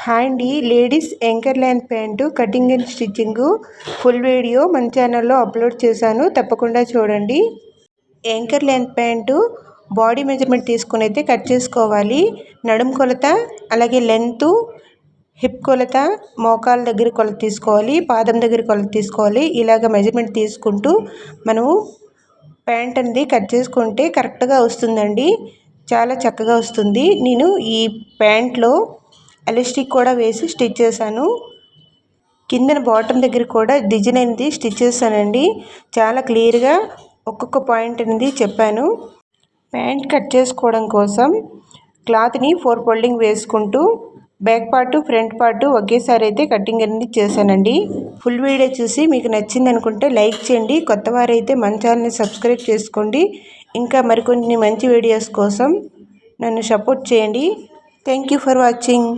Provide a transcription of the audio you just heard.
Hi అండి, ladies anchor length pant cutting and stitching full video మన ఛానల్లో upload చేశాను, తప్పకుండా చూడండి. Anchor length pant body measurement తీసుకుని అయితే కట్ చేసుకోవాలి. నడుము కొలత, అలాగే లెంత్, హిప్ కొలత, మోకాల దగ్గర కొలత తీసుకోవాలి, పాదం దగ్గర కొలత తీసుకోవాలి. ఇలాగ మెజర్మెంట్ తీసుకుంటూ మనము ప్యాంట్ అనేది కట్ చేసుకుంటే కరెక్ట్గా వస్తుందండి, చాలా చక్కగా వస్తుంది. నేను ఈ ప్యాంట్లో ఎలాస్టిక్ కూడా వేసి స్టిచ్ చేశాను. కిందన బాటమ్ దగ్గర కూడా డిజైన్ అనేది స్టిచ్ చేశానండి. చాలా క్లియర్గా ఒక్కొక్క పాయింట్ అనేది చెప్పాను. ప్యాంట్ కట్ చేసుకోవడం కోసం క్లాత్ని 4 ఫోల్డింగ్ వేసుకుంటూ బ్యాక్ పార్టు, ఫ్రంట్ పార్టు ఒకేసారి అయితే కటింగ్ అనేది చేశానండి. ఫుల్ వీడియో చూసి మీకు నచ్చింది అనుకుంటే లైక్ చేయండి. కొత్త వారైతే మన ఛానల్ని సబ్స్క్రైబ్ చేసుకోండి. ఇంకా మరికొన్ని మంచి వీడియోస్ కోసం నన్ను సపోర్ట్ చేయండి. Thank you for watching.